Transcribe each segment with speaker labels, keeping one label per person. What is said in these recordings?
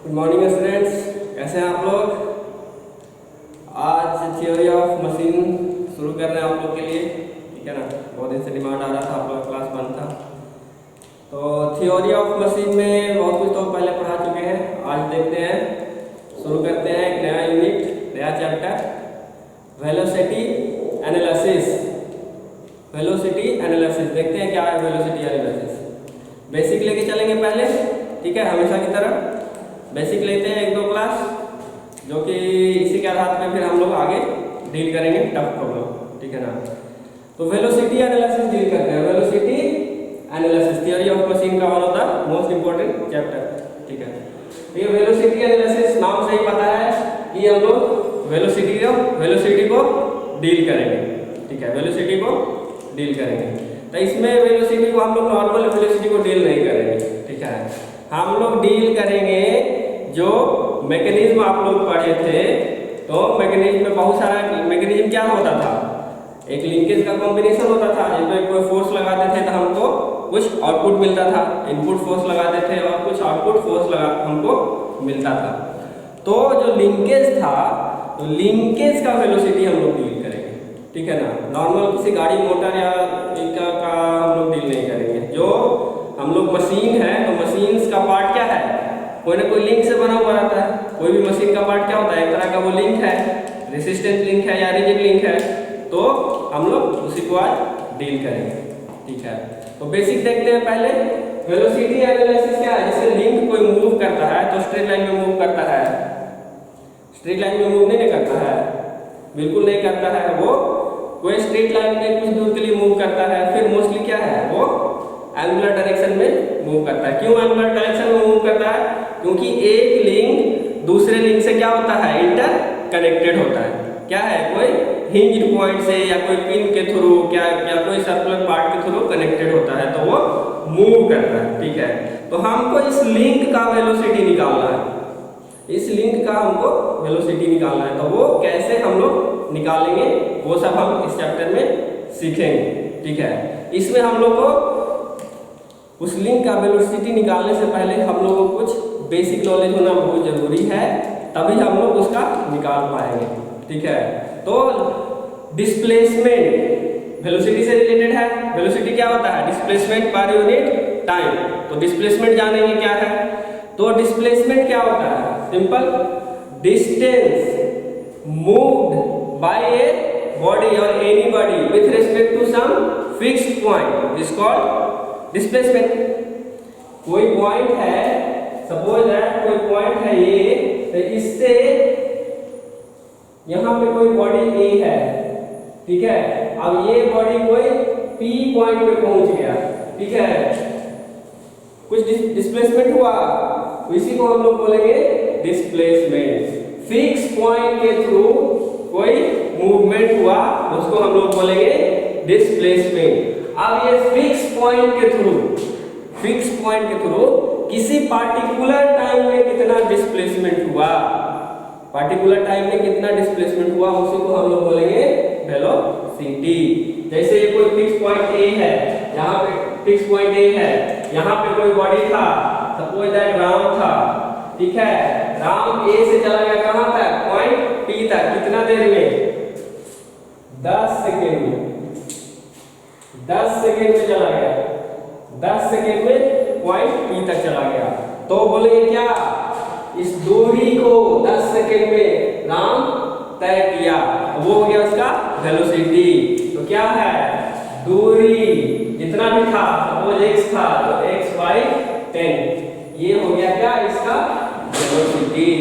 Speaker 1: Good morning students, कैसे हैं आप लोग। आज थ्योरी ऑफ मशीन शुरू कर रहे हैं आप लोग के लिए, ठीक है ना। बहुत दिन से डिमांड आ रहा था, आप लोग का क्लास बंद था। तो थ्योरी ऑफ मशीन में बहुत कुछ तो पहले पढ़ा चुके हैं। आज देखते हैं, शुरू करते हैं एक नया यूनिट, नया chapter, velocity analysis. Velocity analysis देखते हैं क्या है वेलोसिटी एनालिसिस। बेसिक लेके चलेंगे पहले, ठीक है, हमेशा की तरह बेसिक लेते हैं एक दो क्लास, जो कि इसी के आधार पे फिर हम लोग आगे डील करेंगे टफ प्रॉब्लम, ठीक है ना। तो वेलोसिटी एनालिसिस डील करते हैं। Velocity analysis theory of machine का one of the most important chapter, ठीक है। तो ये वेलोसिटी एनालिसिस नाम से ही पता है कि हम लोग वेलोसिटी को डील करेंगे, ठीक है, वेलोसिटी को डील करेंगे। तो इसमें वेलोसिटी को हम लोग नॉर्मल वेलोसिटी को डील नहीं करेंगे, ठीक है। हम लोग डील करेंगे जो मैकेनिज्म आप लोग पढ़े थे। तो मैकेनिज्म में बहुत सारा मैकेनिज्म क्या होता था, एक लिंकेज का कॉम्बिनेशन होता था। जिसमें कोई फोर्स लगाते थे तो हमको कुछ आउटपुट मिलता था, इनपुट फोर्स लगाते थे और कुछ आउटपुट फोर्स हमको मिलता था। तो जो लिंकेज था, तो लिंकेज का वेलोसिटी हम लोग डील करेंगे, ठीक है ना। नॉर्मल किसी गाड़ी मोटर या का हम लोग डील नहीं करेंगे। जो हम लोग मशीन है, तो मशीन्स का पार्ट क्या है, कोई ना कोई लिंक से बना हुआ रहता है। कोई भी मशीन का पार्ट क्या होता है, एक तरह का वो लिंक है, रेसिस्टेंस लिंक है या रिजिड लिंक है। तो हम लोग उसी को आज डील करेंगे, ठीक है। तो बेसिक देखते हैं पहले। वेलोसिटी एनालिसिस क्या है, जैसे लिंक कोई मूव करता है तो स्ट्रेट लाइन में मूव करता है, स्ट्रेट लाइन में मूव नहीं करता है, बिल्कुल नहीं करता है। वो कोई स्ट्रेट लाइन में कुछ दूर के लिए मूव करता है, फिर मोस्टली क्या है, वो एंगुलर डायरेक्शन में मूव करता है। क्यों एंगुलर डायरेक्शन में मूव करता है, क्योंकि एक लिंक दूसरे लिंक से क्या होता है, इंटर कनेक्टेड होता है। क्या है, कोई हिंज पॉइंट से या कोई पिन के थ्रू या कोई सर्कुलर पार्ट के थ्रू कनेक्टेड होता है, तो वो मूव करता है, ठीक है। तो हमको इस लिंक का वेलोसिटी निकालना है, इस लिंक का हमको वेलोसिटी निकालना है। तो वो कैसे हम लोग निकालेंगे, वो सब हम इस चैप्टर में सीखेंगे, ठीक है। इसमें हम लोग को उस लिंक का वेलोसिटी निकालने से पहले हम लोगों को कुछ बेसिक नॉलेज होना बहुत जरूरी है, तभी हम लोग उसका निकाल पाएंगे, ठीक है। तो डिस्प्लेसमेंट वेलोसिटी से रिलेटेड है। वेलोसिटी क्या होता है, डिस्प्लेसमेंट पर यूनिट टाइम। तो डिस्प्लेसमेंट जानेंगे क्या है। तो डिस्प्लेसमेंट क्या होता है, simple, distance moved by a body or any body with respect to some fixed point is called displacement. कोई पॉइंट है, सपोज दैट कोई पॉइंट है ये, तो इससे यहां पे कोई बॉडी ए है, ठीक है। अब ये बॉडी कोई पी पॉइंट पे पहुंच गया, ठीक है, कुछ डिस्प्लेसमेंट हुआ, इसी को हम लोग बोलेंगे डिस्प्लेसमेंट। फिक्स पॉइंट के थ्रू कोई मूवमेंट हुआ, उसको हम लोग बोलेंगे डिस्प्लेसमेंट। अब ये फिक्स पॉइंट के थ्रू किसी पार्टिकुलर टाइम में कितना डिस्प्लेसमेंट हुआ, पार्टिकुलर टाइम में कितना डिस्प्लेसमेंट हुआ, उसी को हम लोग बोलेंगे वेलोसिटी। जैसे ये कोई फिक्स पॉइंट ए है, यहाँ पे फिक्स पॉइंट ए है, यहाँ पे कोई बॉडी था, सपोज दैट राम था, ठीक है। राम ए से चला गया कहाँ तक, पॉइंट पी तक, कितना देर में, 10 सेकेंड में, 10 सेकेंड में चला गया, 10 सेकेंड में पॉइंट पी तक चला गया। तो बोलेंगे क्या, इस दूरी को 10 सेकेंड में राम तय किया, वो हो गया उसका वेलोसिटी। तो क्या है, दूरी जितना भी था, सपोज x था तो x by 10, ये हो गया क्या, इसका वेलोसिटी।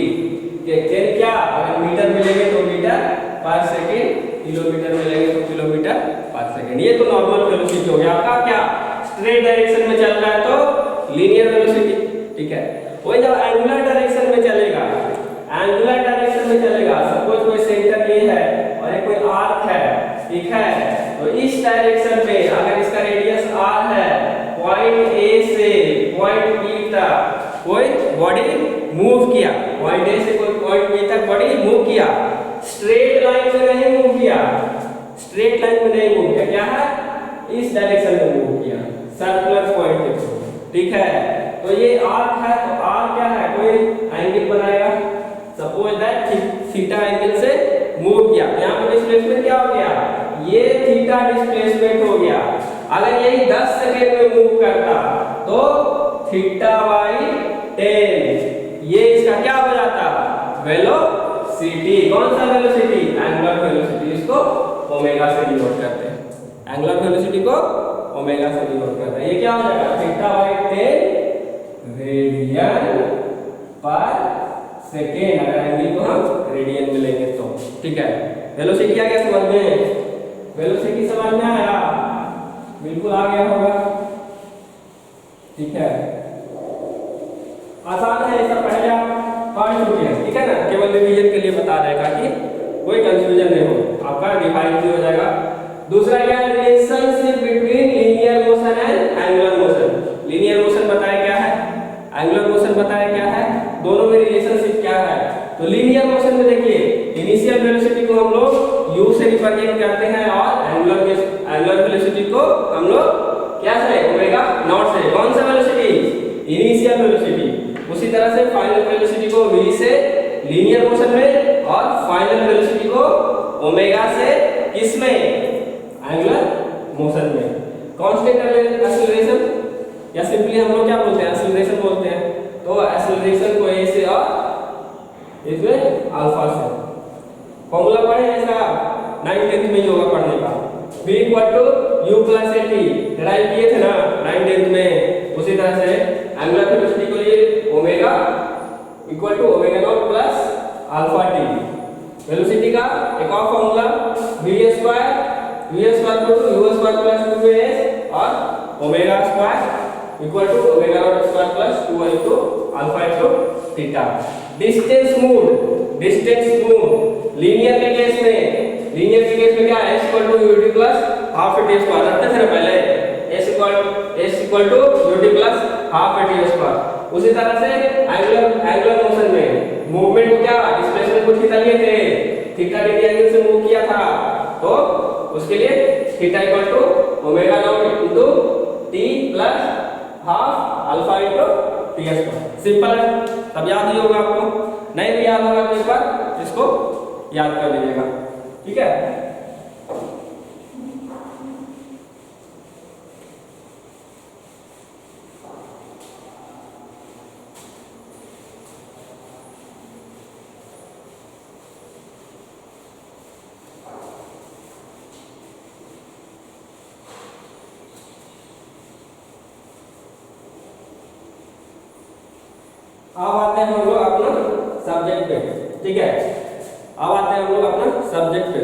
Speaker 1: क्या, अगर मीटर मिलेंगे तो मीटर पर सेकेंड, किलोमीटर मिलेंगे तो किलोमीटर पर सेकेंड। ये तो नॉर्मल वेलोसिटी हो गया आपका। क्या, स्ट्रेट डायरेक्शन में चल रहा है तो लीनियर वेलोसिटी, ठीक है। वही जब एंगुलर डायरेक्शन में चलेगा, एंगुलर डायरेक्शन में चलेगा, सपोज कोई सेंटर ये है और ये कोई आर्क है, ठीक है। तो इस डायरेक्शन में अगर इसका रेडियस r है, पॉइंट ए से पॉइंट बी तक कोई बॉडी मूव किया, पॉइंट ए से कोई पॉइंट बी तक बॉडी मूव किया, स्ट्रेट लाइन में नहीं मूव किया, स्ट्रेट लाइन में नहीं मूव किया, क्या है, इस डायरेक्शन में मूव किया, सर्कुलर पॉइंट के थ्रू, ठीक है। तो ये आर्क है, तो आर्क क्या है, कोई angle suppose that theta angle से मूव किया, यहाँ पे डिस्प्लेसमेंट क्या हो गया, ये थीटा डिस्प्लेसमेंट हो गया। अगर यही 10 सेकंड में मूव करता तो थीटा बाई 10, ये इसका क्या हो जाता, वेलोसिटी। कौन सा वेलोसिटी, एंगुलर वेलोसिटी, इसको ओमेगा से डिनोट करते हैं, एंगुलर वेलोसिटी को ओमेगा से डिनोट करते हैं। ये क्या हो जाएगा, थीटा बाई 10 रेडियन पर सेकेंड, अगर एंगल को हम रेडियन में लेंगे तो, ठीक है। वेलोसिटी आ गया समझ में, वेलोसिटी समझ में आया, बिल्कुल आ गया होगा, ठीक है। आसान है, ऐसा पहले आप पढ़ चुके हैं, ठीक है ना, केवल रिवीजन के लिए बता रहेगा कि कोई कंफ्यूजन नहीं हो, आपका डिफाइन भी हो जाएगा। दूसरा क्या है, relationship between linear motion and angular motion. Linear motion बताया क्या है, एंगुलर मोशन बताया क्या है, दोनों में रिलेशनशिप क्या है। तो लीनियर मोशन में देखिए इनिशियल वेलोसिटी को हम लोग u से रिप्रेजेंट करते हैं और एंगुलर वेलोसिटी को हम लोग क्या से, ओमेगा नॉट से। कौन सा वेलोसिटी, इनिशियल वेलोसिटी। उसी तरह से फाइनल वेलोसिटी को v से लीनियर मोशन में और फाइनल वेलोसिटी को ओमेगा से किसमें, एंगुलर मोशन में। कांस्टेंट एक्सीलरेशन या सिंपली हम लोग क्या बोलते हैं, एक्सीलरेशन बोलते हैं। तो एक्सीलरेशन को a से और इसमें अल्फा से। फॉर्मूला पढ़े ऐसा 9th में ही होगा पढ़ने का, v = u + at डिराइव किए थे ना 9th में। उसी तरह से एंगुलर वेलोसिटी के लिए omega = omega naught + alpha t। Velocity का एक और फॉर्मूला v² = u² + 2s और omega square = omega naught square + 2 into alpha * theta. Distance move linear के केस में क्या है, s = ut + half at square रखते थे ना पहले, s = ut + half at square. उसी तरह से एंगुलर मोशन में मूवमेंट को क्या, डिस्प्लेसमेंट को थीटा लिए थे, थीटा डिग्री एंगल से मूव किया था, तो उसके लिए theta = omega naught into t + half alpha * t square. Simple है, तब याद ही होगा आपको, नहीं भी याद होगा तो एक बार इसको याद कर लीजिएगा, ठीक है। अब आते हैं हम लोग अपना सब्जेक्ट पे, ठीक है। अब आते हैं हम लोग अपना सब्जेक्ट पे।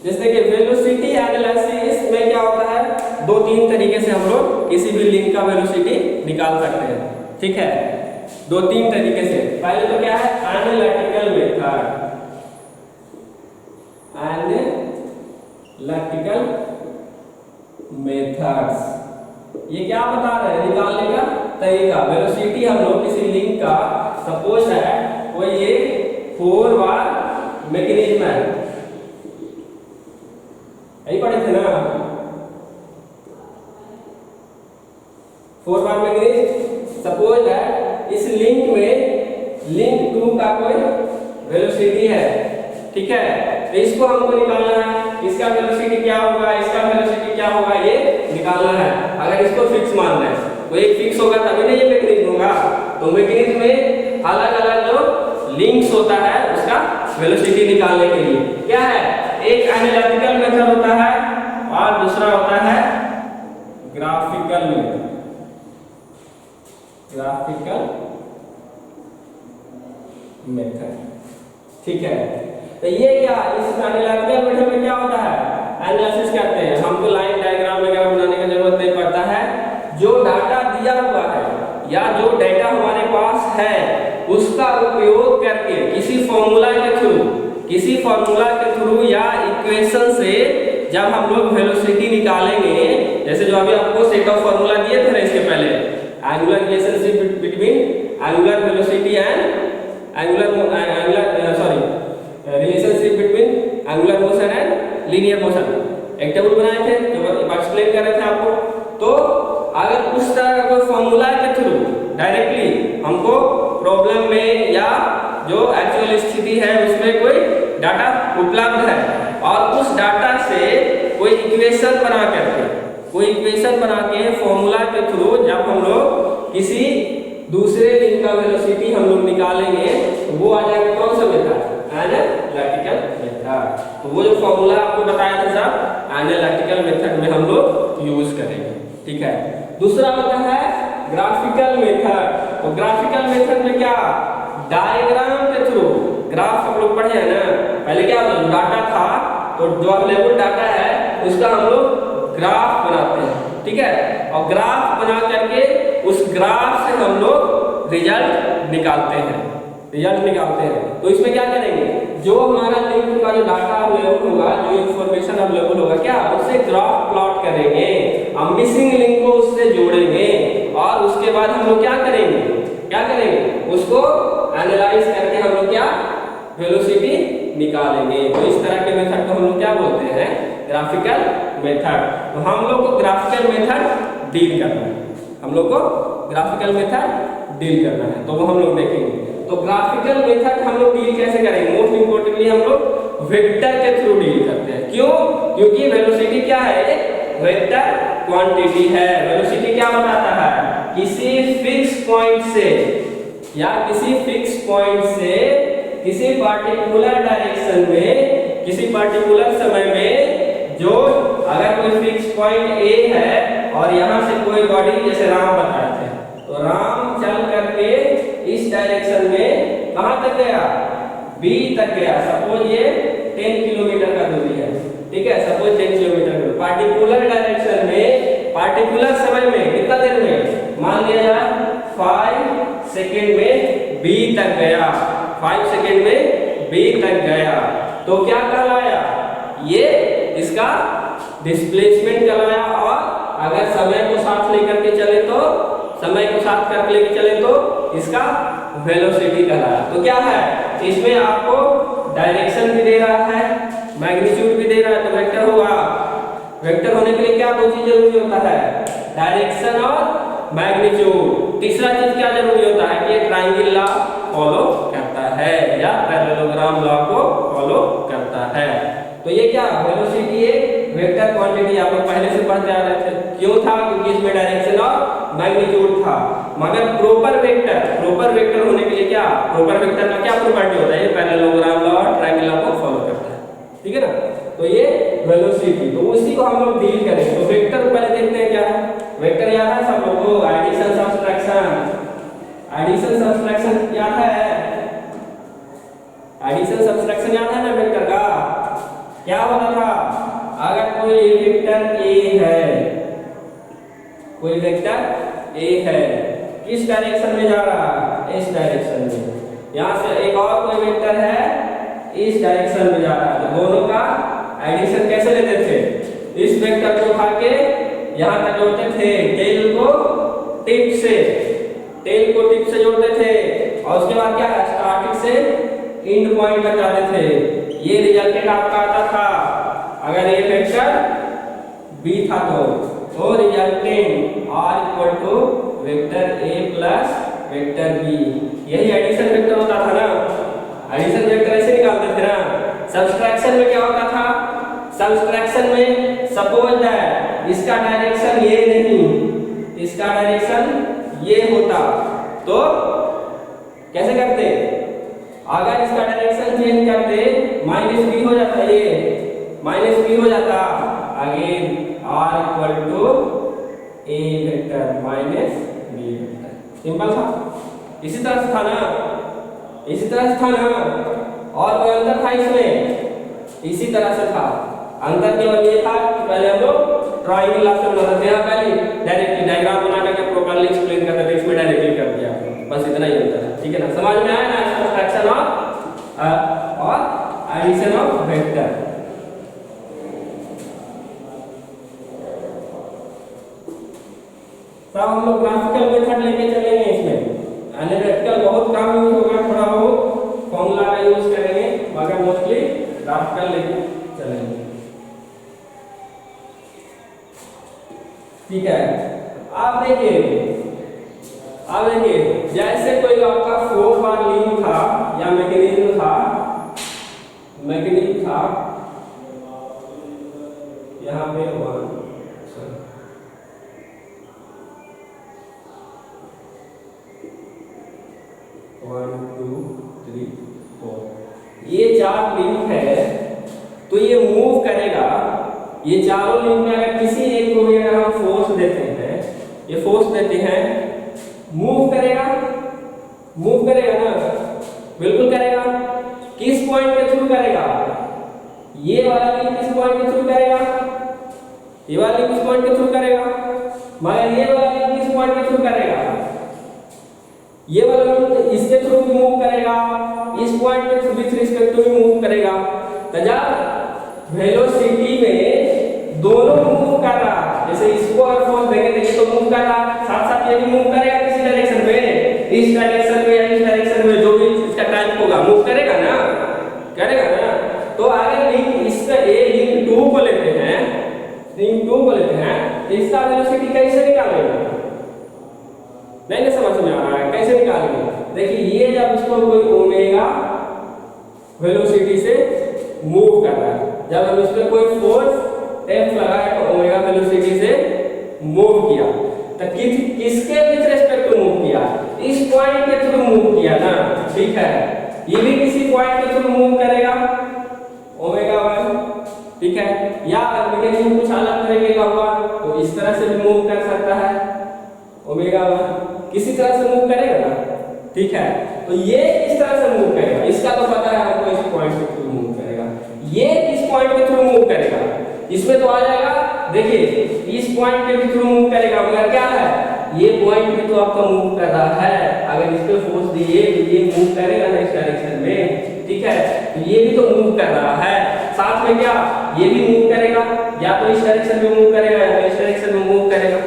Speaker 1: जैसे कि वेलोसिटी एनालिसिस में क्या होता है, 2-3 तरीके से हम लोग किसी भी लिंक का वेलोसिटी निकाल सकते हैं, ठीक है। 2-3 तरीके से। पहले तो क्या है, एनालिटिकल मेथड्स। ये क्या बता रहे हैं, निकालने का तरीका। वेलोसिटी हम लोग किसी लिंक का, सपोज है कोई ये 4 बार मैकेनिज्म है, यही पढ़े थे ना, 4 बार मैकेनिज्म। सपोज है इस लिंक में लिंक 2 का कोई वेलोसिटी है, ठीक है। तो इसको हमको निकालना है, इसका वेलोसिटी क्या होगा, इसका वेलोसिटी क्या होगा, ये निकालना है। अगर इसको फिक्स मानना है तो एक फिक्स होगा तभी ना ये मैकेनिज्म होगा। तो मैकेनिज्म में अलग अलग जो लिंक्स होता है उसका वेलोसिटी निकालने के लिए क्या है, एक एनालिटिकल मेथड होता है और दूसरा होता है ग्राफिकल मेथड, ठीक है। तो ये क्या, इस एनालिटिकल मेथड में क्या होता है, एनालिसिस करते हैं। हमको लाइन डायग्राम वगैरह बनाने की जरूरत नहीं पड़ता है। जो डाटा दिया हुआ है या जो डाटा हमारे पास है उसका उपयोग करके किसी फॉर्मूला के थ्रू या इक्वेशन से जब हम लोग वेलोसिटी निकालेंगे, जैसे जो अभी आपको सेट ऑफ फॉर्मूला दिए थे ना इसके पहले, angular relationship between angular velocity and relationship between angular motion and linear motion, एक टेबल बनाए थे जो एक्सप्लेन कर रहे थे आपको। तो अगर उस तरह का कोई फॉर्मूला के थ्रू डायरेक्टली हमको प्रॉब्लम में या जो एक्चुअल स्थिति है उसमें कोई डाटा उपलब्ध है और उस डाटा से कोई इक्वेशन बना के फॉर्मूला के थ्रू जब हम लोग किसी दूसरे लिंक का वेलोसिटी हम लोग निकालेंगे तो वो आ जाएगा कौन सा मेथड, एनालिटिकल मेथड। तो वो जो फॉर्मूला आपको बताया था सब एनालिटिकल मेथड में हम लोग यूज करेंगे। ठीक है, दूसरा होता है ग्राफिकल मेथड। तो ग्राफिकल मेथड में क्या, डायग्राम के थ्रू, ग्राफ हम लोग पढ़े हैं ना, पहले क्या डाटा था तो जो अवेलेबल डाटा है उसका हम लोग ग्राफ बनाते हैं। ठीक है, और ग्राफ बना करके उस ग्राफ से हम लोग रिजल्ट निकालते हैं। तो इसमें क्या करेंगे, जो हमारा लिंक का जो डाटा अवेलेबल होगा, जो इंफॉर्मेशन अवेलेबल होगा, क्या उससे ग्राफ प्लॉट करेंगे, हम मिसिंग लिंक को उससे जोड़ेंगे और उसके बाद हम लोग क्या करेंगे उसको एनालाइज करके हम लोग क्या वेलोसिटी निकालेंगे। तो इस तरह के मेथड को हम लोग क्या बोलते हैं, ग्राफिकल मेथड। तो हम लोग को ग्राफिकल मेथड डील करना है, तो वो हम लोग देखेंगे। तो ग्राफिकल मेथड हम लोग डील कैसे करेंगे, मोस्ट इंपोर्टेंटली हम लोग वेक्टर के थ्रू डील करते हैं। क्यों, क्योंकि वेलोसिटी क्या है, एक वेक्टर क्वांटिटी है। वेलोसिटी क्या बताता है, किसी फिक्स पॉइंट से किसी पार्टिकुलर डायरेक्शन में किसी पार्टिकुलर समय में, जो अगर कोई फिक्स पॉइंट ए है और यहाँ से कोई बॉडी, जैसे राम बताए थे, तो राम चल करके इस डायरेक्शन में कहाँ तक गया, बी तक गया। सपोज ये 10 किलोमीटर का दूरी है। ठीक है, सपोज 10 किलोमीटर पार्टिकुलर डायरेक्शन में पार्टिकुलर समय में कितना देर में, मान लिया जाए 5 सेकेंड में बी तक गया, 5 सेकेंड में बी तक गया, तो क्या कहलाया, ये इसका डिस्प्लेसमेंट कहलाया। और अगर समय को साथ लेकर के चले तो इसका वेलोसिटी कहलाया। तो क्या है, इसमें आपको डायरेक्शन भी दे रहा है, मैग्नीट्यूड भी दे रहा है, तो वेक्टर होगा। वेक्टर होने के लिए क्या दो चीज जरूरी होता है, डायरेक्शन और मैग्नीट्यूड। तीसरा चीज क्या जरूरी होता है कि ये ट्रायंगल लॉ फॉलो करता है या पैरेललोग्राम लॉ को फॉलो करता है। तो ये क्या, वेलोसिटी एक वेक्टर क्वांटिटी आप लोग पहले से पढ़ते आ रहे थे। क्यों था, क्योंकि इसमें डायरेक्शन और मैग्नीट्यूड था। मगर प्रॉपर वेक्टर होने के लिए क्या, प्रॉपर वेक्टर का क्या प्रॉपर्टी होता है, ये पैरेललोग्राम लॉ और ट्रायंगल लॉ को फॉलो करता है। ठीक है ना, तो ये वेलोसिटी, तो उसी को हम लोग डील करेंगे। तो वेक्टर पहले देखते हैं क्या है, वेक्टर याद है सब लोग को, एडिशन सब्ट्रैक्शन याद है, एडिशन सब्ट्रैक्शन याद है ना वेक्टर का। क्या होता था, अगर कोई वेक्टर ए है, किस डायरेक्शन में जा रहा है, इस डायरेक्शन में, यहाँ से एक और कोई वेक्टर है इस डायरेक्शन में जा रहा है, तो दोनों का एडिशन कैसे लेते थे, इस वेक्टर को उठा के यहाँ तक जोड़ते थे, टेल को टिप से जोड़ते थे, और उसके बाद क्या, स्टार्टिंग से एंड पॉइंट तक जाते थे। ये रिजल्टेंट आपका आता था, अगर ये वेक्टर बी था तो resultant r equal to vector a plus vector b. यही एडिशन वेक्टर होता था ना, एडिशन वेक्टर ऐसे निकालते थे ना। सब्ट्रैक्शन में क्या होता था, सब्ट्रैक्शन में सपोज दैट इसका डायरेक्शन ये नहीं, इसका डायरेक्शन ये होता, तो कैसे करते, अगर इसका डायरेक्शन चेंज करते माइनस बी हो जाता, ये माइनस बी हो जाता, again r equal to a vector minus b vector. Simple था, इसी तरह से था ना, और कोई अंतर था इसमें, इसी तरह से था। अंतर केवल ये था कि पहले हम लोग ट्रायंगल लॉ से बनाते थे, पहले डायरेक्टली डायग्राम बना करके प्रॉपर्ली एक्सप्लेन करते थे, इसमें डायरेक्टली कर दिया, बस इतना ही अंतर है। ठीक है ना, समझ में आया ना, सब्ट्रैक्शन और एडिशन ऑफ वेक्टर। तो हम लोग ग्राफिकल मेथड लेके चलेंगे, इसमें एनालिटिकल बहुत कम यूज होगा, थोड़ा बहुत फॉर्मूला का यूज करेंगे, मगर मोस्टली ग्राफिकल लेके चलेंगे। ठीक है, आप देखिए अब देखिए जैसे कोई आपका 4 बार लिंक था या मैकेनिज्म था यहाँ पे 1 2 3 4 ये 4 लिंक है, तो ये मूव करेगा। ये चारों लिंक में अगर किसी एक को भी अगर हम फोर्स देते हैं, ये फोर्स देते हैं, मूव करेगा ना, बिल्कुल करेगा। किस पॉइंट के थ्रू करेगा? ये वाला लिंक किस पॉइंट के थ्रू करेगा? ये वाला लिंक किस पॉइंट के थ्रू करेगा? मगर ये वाला लिंक किस पॉइंट के थ्रू करेगा? ये वाला लिंक इसके थ्रू भी मूव करेगा, इस पॉइंट के थ्रू विथ रिस्पेक्ट टू भी मूव करेगा। तो जब वेलोसिटी में दोनों मूव कर रहा, जैसे इसको अगर फोर्स देंगे तो ये तो मूव कर रहा, साथ साथ ये भी मूव करेगा किसी डायरेक्शन में, इस डायरेक्शन में या इस डायरेक्शन में, जो भी इसका टाइप होगा मूव करेगा ना। तो अगर लिंक इसका ए लिंक 2 को लेते हैं, तो इसका वेलोसिटी कैसे निकालेंगे? नहीं समझ में आ रहा है कैसे निकालेंगे? देखिए ये जब इसको कोई ओमेगा वेलोसिटी से मूव कर रहा है, जब हम इसमें कोई फोर्स F लगाया तो ओमेगा वेलोसिटी से मूव किया, तो किसके विथ रिस्पेक्ट टू मूव किया? इस पॉइंट के थ्रू मूव किया ना, ठीक है। ये भी किसी पॉइंट के थ्रू मूव करेगा ओमेगा 1, ठीक है। या मैकेनिज्म कुछ अलग तरीके का हुआ तो इस तरह से भी मूव कर सकता है, ओमेगा 1 किसी तरह से मूव करेगा ना, ठीक है। तो ये किस तरह से मूव करेगा इसका तो पता है हमको, इस पॉइंट के थ्रू मूव करेगा। ये किस पॉइंट के थ्रू मूव करेगा? इसमें तो आ जाएगा, देखिए इस पॉइंट के थ्रू मूव करेगा, मगर क्या है ये पॉइंट भी तो आपका मूव कर रहा है। अगर इस पे फोर्स दिए तो ये मूव करेगा ना इस डायरेक्शन में, ठीक है। तो ये भी तो मूव कर रहा है, साथ में क्या ये भी मूव करेगा, या तो इस डायरेक्शन में मूव करेगा या इस डायरेक्शन में मूव करेगा,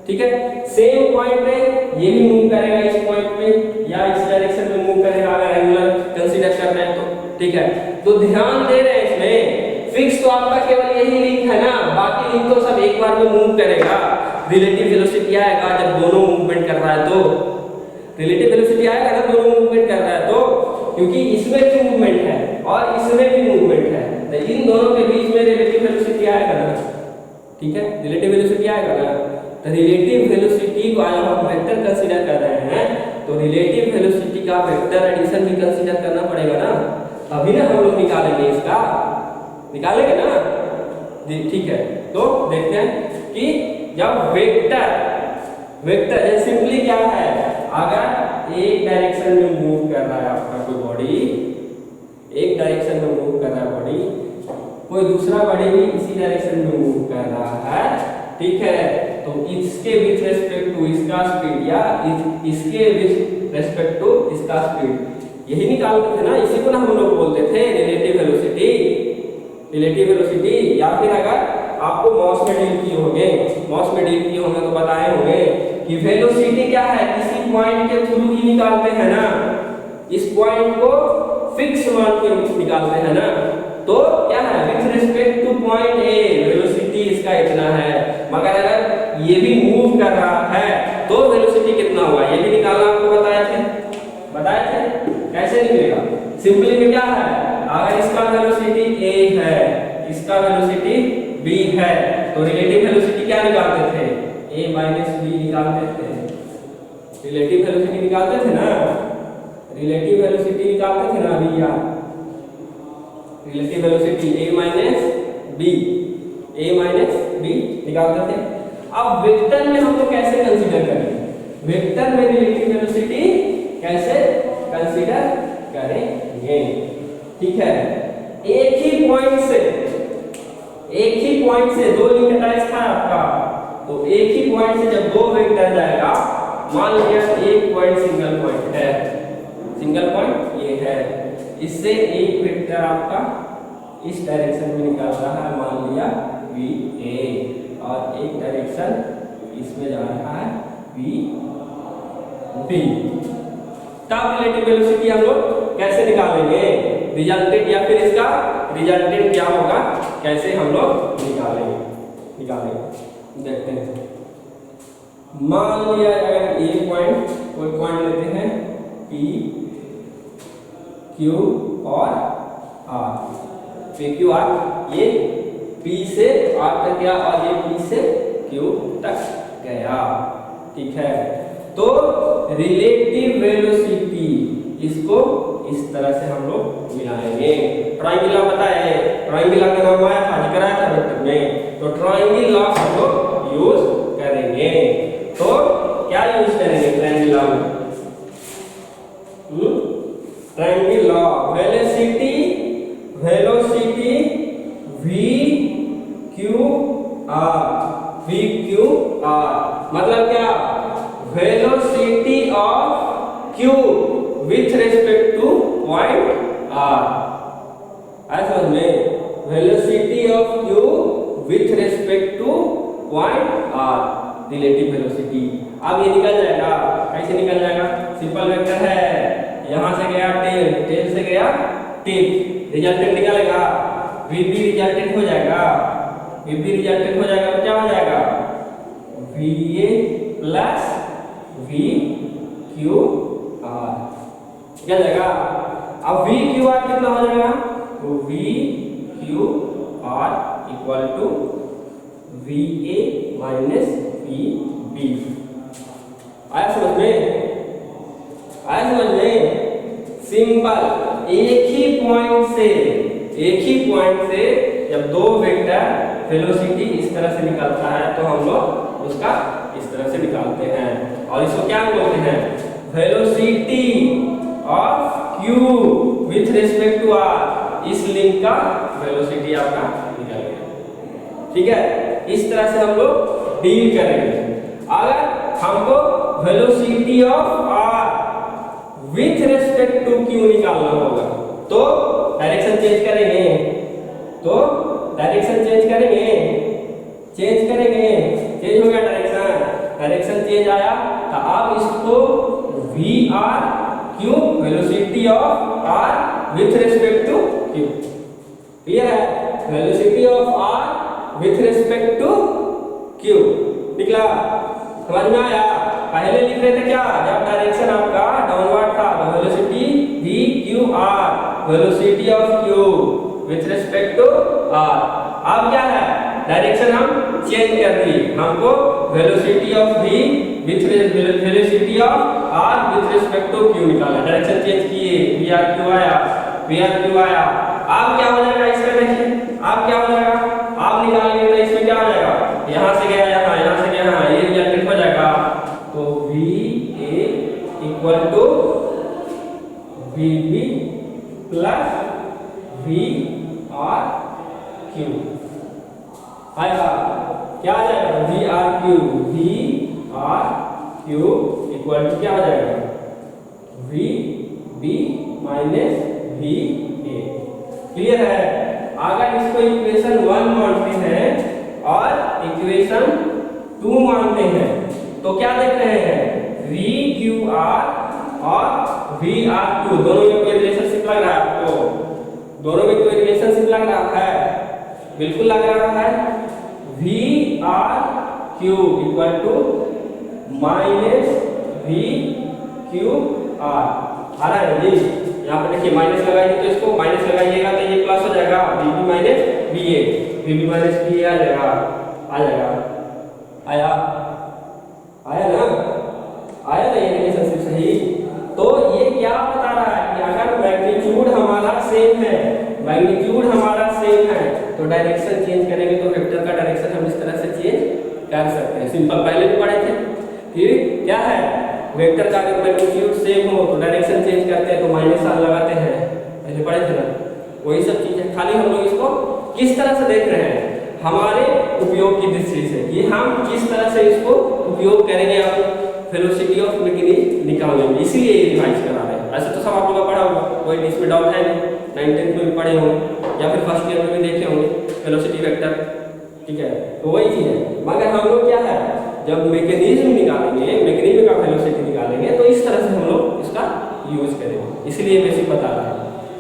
Speaker 1: ठीक है। सेम पॉइंट पे ये भी मूव करेगा, इस पॉइंट पे या इस डायरेक्शन में मूव करेगा, अगर एंगुलर कंसीडर कर रहे हैं तो, ठीक है। तो ध्यान दे रहे हैं इसमें, फिक्स तो आपका केवल यही लिंक है ना, बाकी लिंक तो सब एक बार में मूव करेगा। रिलेटिव वेलोसिटी आएगा जब दोनों मूवमेंट कर रहा है, तो रिलेटिव वेलोसिटी आएगा ना दोनों मूवमेंट कर रहा है, तो क्योंकि इसमें भी मूवमेंट है और इसमें भी मूवमेंट है, तो इन दोनों के बीच में रिलेटिव वेलोसिटी आएगा ना, ठीक है। रिलेटिव वेलोसिटी आएगा ना, तो रिलेटिव वेलोसिटी को आज हम वेक्टर कंसीडर कर रहे हैं, तो रिलेटिव वेलोसिटी का वेक्टर एडिशन भी कंसीडर करना पड़ेगा ना, तभी ना हम लोग निकालेंगे इसका, निकालेंगे ना, ठीक है। तो देखते हैं कि जब वेक्टर सिंपली क्या है, अगर एक डायरेक्शन में मूव कर रहा है आपका कोई बॉडी, एक डायरेक्शन में मूव कर रहा है बॉडी, कोई दूसरा बॉडी भी इसी डायरेक्शन में मूव कर रहा है, ठीक है। तो इसके विथ रिस्पेक्ट टू इसका स्पीड या इसके विथ रिस्पेक्ट टू इसका स्पीड, यही निकालते थे ना, इसी को ना हम लोग बोलते थे रिलेटिव वेलोसिटी। या फिर अगर आपको मॉस में डील किए होंगे तो बताए होंगे कि वेलोसिटी क्या है, किसी पॉइंट के थ्रू ही निकालते हैं ना, इस पॉइंट को फिक्स मान के निकालते हैं ना, तो क्या है with respect to point A velocity इसका इतना है, मगर अगर ये भी मूव कर रहा है तो वेलोसिटी कितना हुआ ये भी निकालना आपको बताए थे। कैसे निकलेगा? सिंपली में क्या है, अगर इसका वेलोसिटी a है, इसका वेलोसिटी b है, तो रिलेटिव वेलोसिटी क्या निकालते थे? a माइनस b निकालते थे। रिलेटिव वेलोसिटी निकालते थे ना, रिलेटिव वेलोसिटी निकालते थे ना भैया, relative velocity a minus b निकालते थे। अब वेक्टर में हम लोग कैसे कंसीडर करेंगे? वेक्टर में रिलेटिव वेलोसिटी कैसे कंसीडर करेंगे? ठीक है, एक ही पॉइंट से दो लिंक अटैच था आपका, तो एक ही पॉइंट से जब दो वेक्टर जाएगा, मान लिया एक पॉइंट सिंगल पॉइंट ये है, इससे एक वेक्टर आपका इस डायरेक्शन में निकल रहा है, मान लिया VA, और एक डायरेक्शन इसमें जा रहा है VB। तब रिलेटिव वेलोसिटी हम लोग कैसे निकालेंगे? रिजल्टेंट या फिर इसका रिजल्टेंट क्या होगा, कैसे हम लोग निकालेंगे देखते हैं। मान लिया अगर ए पॉइंट, कोई पॉइंट लेते हैं पी क्यू और आर, पी क्यू आर, ये पी से आर तक गया और ये पी से क्यू तक गया, ठीक है। तो रिलेटिव वेलोसिटी इसको इस तरह से हम लोग मिलाएंगे। ट्रायंगुलर पता है, ट्रायंगुलर का नाम आया था, कराया था वेक्टर में, तो ट्रायंगुलर लॉ हम लोग यूज करेंगे। तो क्या यूज करेंगे ट्रायंगुलर में? Triangular law, velocity we Q r, v Q r मतलब क्या? Velocity of Q with respect to point r. आया समझ में? Velocity of Q with respect to point r, relative velocity. अब ये निकल जाएगा, कैसे निकल जाएगा? सिंपल वेक्टर है, यहां से गया टेल, टेल से गया टिप, रिजल्टेंट निकलेगा, वीबी रिजल्टेंट हो जाएगा, वीबी रिजल्टेंट हो जाएगा तो क्या हो जाएगा? वीए प्लस वी क्यू आर, क्या जाएगा? अब वी क्यू आर कितना हो जाएगा? तो v Q r equal to v A minus we b. आया समझ में? आया समझ में? सिंपल, एक ही पॉइंट से जब दो वेक्टर वेलोसिटी इस तरह से निकलता है तो हम लोग उसका इस तरह से निकालते हैं, और इसको क्या बोलते हैं? Velocity of Q with respect to r, इस लिंक का वेलोसिटी आपका निकल गया, ठीक है। इस तरह से हम लोग डील करेंगे। अगर हमको velocity of are with respect to Q निकालना होगा तो डायरेक्शन चेंज करेंगे, तो डायरेक्शन चेंज करेंगे, चेंज हो गया डायरेक्शन चेंज आया, तो आप इसको v are q, velocity of are with respect to q, clear है? Velocity of are with respect to q निकला, समझ में आया? पहले लिख रहे थे क्या, जब डायरेक्शन आपका डाउनवर्ड था तो velocity we Q R, velocity of Q with respect to R. अब क्या है, डायरेक्शन हम चेंज कर दी, हमको velocity of V with velocity of are with respect to Q निकालना, डायरेक्शन चेंज किए, वी आर क्यू आया, वी आर क्यू आया। अब क्या हो जाएगा इसमें? देखिए अब क्या हो जाएगा, आप निकालेंगे तो इसमें क्या हो जाएगा? यहां से गया यहाँ, यहां से गया यहाँ, ये रिजल्टेंट हो जाएगा, तो V A equal to V B plus V are Q आएगा, क्या आ जाएगा? V are Q, V are Q equal to क्या हो जाएगा? We B minus we A, clear है? अगर इसको इक्वेशन 1 मानते हैं और इक्वेशन 2 मानते हैं तो क्या देख रहे हैं? वी क्यू आर और वी आर क्यू दोनों में कोई रिलेशनशिप लग रहा है आपको? दोनों में कोई रिलेशनशिप लग रहा है? बिल्कुल लग रहा है। V are Q equal to minus v Q r, आ रहा है जी? यहाँ पर देखिए माइनस लगाइए तो इसको माइनस लगाइएगा तो ये प्लस हो जाएगा, we B minus we a, v B minus we a आ जाएगा, आया ना? आया ना ये रिलेशनशिप सही? तो ये क्या बता रहा है कि अगर मैग्नीट्यूड हमारा सेम है, मैग्नीट्यूड हमारा सेम है तो डायरेक्शन चेंज करेंगे तो वेक्टर का डायरेक्शन हम इस तरह से चेंज कर सकते हैं। सिंपल, पहले भी पढ़े थे। फिर क्या है, वेक्टर का अगर मैग्नीट्यूड सेम हो तो डायरेक्शन चेंज करते हैं तो माइनस साइन लगाते हैं, पहले पढ़े थे ना? वही सब चीज है, खाली हम लोग इसको किस तरह से देख रहे हैं हमारे उपयोग की दृष्टि से, कि हम किस तरह से इसको उपयोग करेंगे आप वेलोसिटी ऑफ मैकेनिज्म निकालने में, इसीलिए ये रिवाइज करा रहे हैं। ऐसे तो सब आप लोग पढ़ा होगा, कोई इसमें डाउट है नहीं, 9th में भी पढ़े होंगे या फिर फर्स्ट ईयर में भी देखे होंगे वेलोसिटी वेक्टर, ठीक है? तो वही चीज है, मगर हम लोग क्या है, जब मैकेनिज्म निकालेंगे, मैकेनिज्म का वेलोसिटी निकालेंगे तो इस तरह से हम लोग इसका यूज करेंगे, इसलिए बेसिक बता रहा है,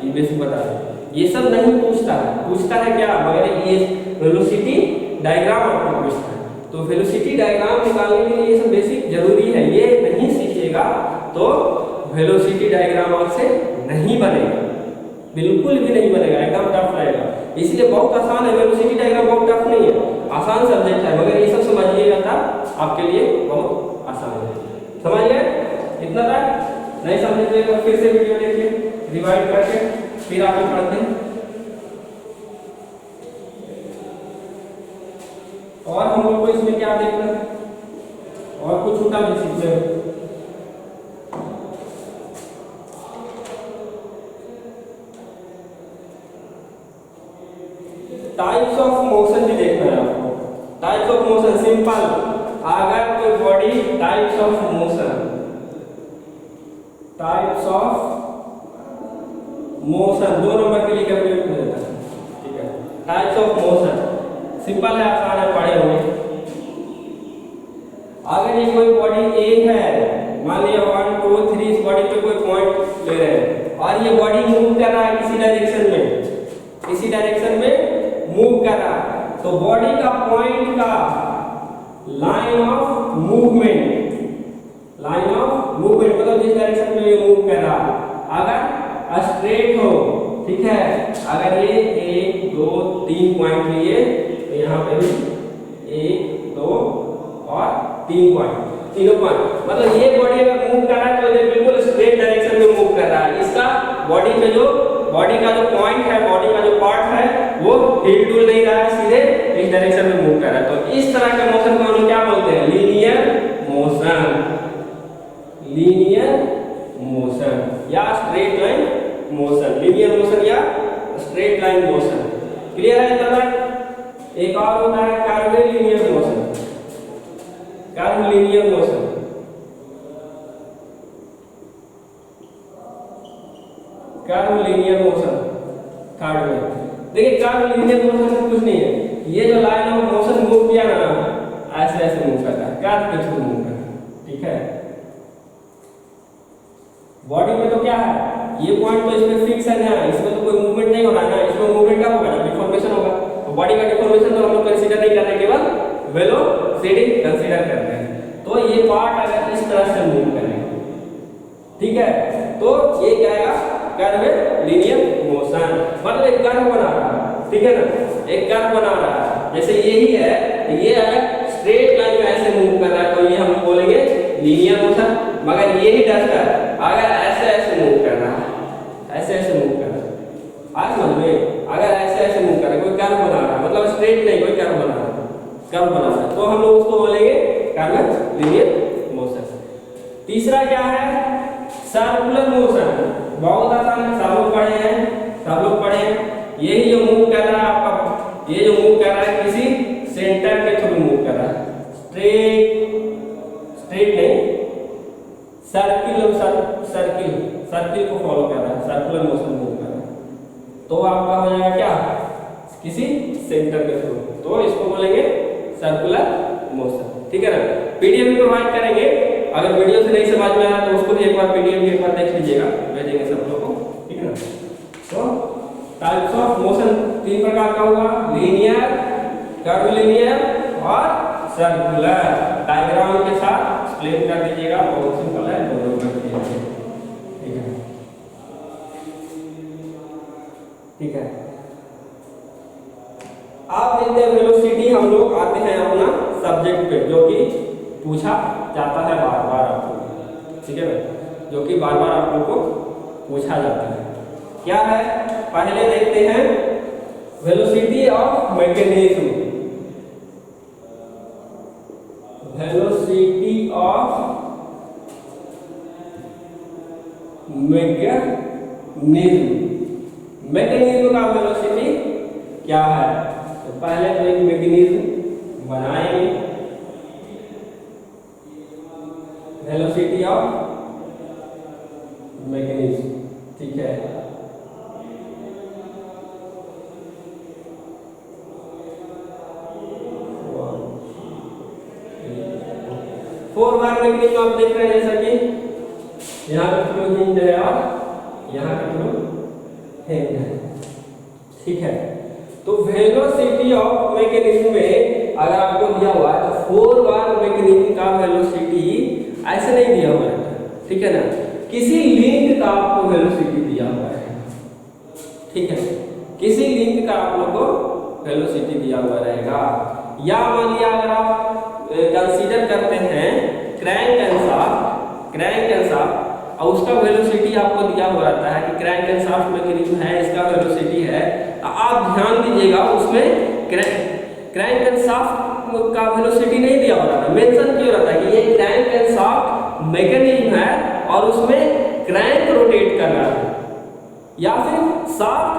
Speaker 1: ये बेसिक बता रहा है। ये सब नहीं पूछता है क्या, मगर ये वेलोसिटी डायग्राम आपको पूछता है, तो वेलोसिटी डायग्राम निकालने के लिए ये सब बेसिक जरूरी है, ये नहीं सीखिएगा तो वेलोसिटी डायग्राम आपसे नहीं बनेगा, बिल्कुल भी नहीं बनेगा, एकदम टफ रहेगा। इसलिए बहुत आसान है, वेलोसिटी डायग्राम बहुत टफ नहीं है, आसान सब्जेक्ट है, मगर ये सब समझिएगा तब आपके लिए बहुत आसान है। समझ गए इतना तक? नहीं समझे तो एक बार फिर से वीडियो देखिए रिवाइड करके, फिर आगे पढ़ते हैं। और हम लोग को इसमें क्या देखना है, और कुछ छूटा भी सीखने में। टाइप्स ऑफ मोशन भी देखना है आपको। टाइप्स ऑफ मोशन सिंपल, अगर कोई body types of motion, types of motion 2 number के लिए कैलकुलेट हो जाता है, ठीक है। टाइप्स ऑफ मोशन सिंपल है, आसान है, पढ़े होंगे। अगर ये कोई बॉडी ए है, मान लिया 1 2 3 इस बॉडी पे कोई पॉइंट ले रहे हैं और ये बॉडी मूव कर रहा है किसी डायरेक्शन में, किसी डायरेक्शन में मूव कर रहा है, तो बॉडी का पॉइंट का line of movement, line of movement मतलब जिस डायरेक्शन में ये मूव कर रहा है अगर स्ट्रेट हो, ठीक है, अगर ये 1 2 3 पॉइंट लिए तो यहाँ पे भी 1 2 और 3 पॉइंट, तीनों पॉइंट, मतलब ये बॉडी अगर मूव कर रहा है तो ये बिल्कुल स्ट्रेट डायरेक्शन में मूव कर रहा है। इसका बॉडी पे जो बॉडी का जो पॉइंट है, बॉडी का जो पार्ट है वो हिल डुल नहीं रहा है, सीधे इस डायरेक्शन में मूव कर रहा है। तो इस तरह के मोशन को हम क्या बोलते हैं? लीनियर मोशन, लीनियर मोशन या straight line motion, linear motion या स्ट्रेट लाइन मोशन। क्लियर है इतना? एक और होता है curvilinear motion, curvilinear motion, curvilinear motion third में। देखिए कर्वीलिनियर मोशन में कुछ नहीं है, ये जो लाइन ऑफ मोशन मूव किया ना ऐसे ऐसे मूव करता है, कर्व के थ्रू मूव करता है, ठीक है। बॉडी में तो क्या है, ये पॉइंट तो इसमें फिक्स है ना, इसमें तो कोई मूवमेंट नहीं हो रहा है ना, इसमें मूवमेंट क्या होगा? डिफॉर्मेशन होगा। तो बॉडी का डिफॉर्मेशन तो हम लोग कंसीडर नहीं कर रहे, केवल वेलोसिटी कंसीडर कर रहे हैं। तो ये पार्ट अगर इस तरह से मूव करेगा, ठीक है, तो ये क्या आएगा? कर्वीलिनियर मोशन, मतलब एक कर्व बना रहा है, ठीक है ना, एक कर्व बना रहा है। जैसे यही है, ये अगर स्ट्रेट लाइन में ऐसे मूव कर रहा है तो ये हम बोलेंगे लीनियर मोशन। मगर यही डस्टर अगर ऐसे ऐसे मूव कर रहा है, ऐसे ऐसे मूव कर रहा है, आज समझ में, अगर ऐसे ऐसे मूव कर रहा है, कोई कर्व बना रहा है, मतलब स्ट्रेट नहीं, कोई कर्व बना रहा है, कर्व बना रहा है, तो हम लोग उसको बोलेंगे कर्वीलिनियर मोशन। तीसरा क्या है? Circular motion. बहुत आसान है, सब लोग पढ़े हैं, सब लोग पढ़े हैं। यही जो मूव कर रहा है आपका, ये जो मूव कर रहा है किसी सेंटर के थ्रू मूव कर रहा है, स्ट्रेट, स्ट्रेट नहीं, सर्किल, सर्किल, सर्किल को फॉलो कर रहा है, सर्कुलर मोशन मूव कर रहा है, तो आपका हो जाएगा क्या? किसी सेंटर के थ्रू, तो इसको बोलेंगे सर्कुलर मोशन, ठीक है ना। पीडीएफ भी प्रोवाइड करेंगे, अगर वीडियो से नहीं समझ में आया तो उसको भी एक बार पीडीएफ एक बार देख लीजिएगा, भेजेंगे सब लोगों को, ठीक है ना। तो टाइप्स ऑफ मोशन 3 प्रकार का होगा, लीनियर, कर्वीलिनियर और सर्कुलर। डायग्राम के साथ एक्सप्लेन कर दीजिएगा, बहुत सिंपल है, दोनों कर दीजिए, ठीक है, ठीक है। आप देखते हैं वेलोसिटी, हम लोग आते हैं अपना सब्जेक्ट पे जो कि पूछा जाता है बार बार आपको, ठीक है ना, जो कि बार बार आप लोग को पूछा जाता है। क्या है? पहले देखते हैं velocity of mechanism, velocity of mechanism, mechanism का वेलोसिटी क्या है? तो पहले तो एक मैकेनिज्म बनाएंगे, वेलोसिटी ऑफ मैकेनिज्म, ठीक है। 4 बार मैकेनिज्म आप देख रहे हैं, जैसा कि यहाँ का थ्रू हिंज है और यहाँ का थ्रू हिंज है, ठीक है। तो वेलोसिटी ऑफ मैकेनिज्म में अगर आपको दिया हुआ है तो फॉरवर्ड मैकेनिज्म का वेलोसिटी ऐसे नहीं दिया हुआ है, ठीक है ना, किसी लिंक का आपको वेलोसिटी दिया हुआ है, ठीक है, किसी लिंक का आप लोग को वेलोसिटी दिया हुआ रहेगा। या मान लिया अगर आप कंसीडर करते हैं क्रैंक एंड शाफ्ट और उसका वेलोसिटी आपको दिया हुआ रहता है कि क्रैंक एंड शाफ्ट मैकेनिज्म है, इसका वेलोसिटी है, आप ध्यान दीजिएगा उसमें क्रैंक एंड शाफ्ट का वेलोसिटी नहीं दिया हुआ रहता, मेंशन क्यों रहता है कि ये क्रैंक एंड शाफ्ट मैकेनिज्म है और उसमें क्रैंक रोटेट कर रहा है या फिर शाफ्ट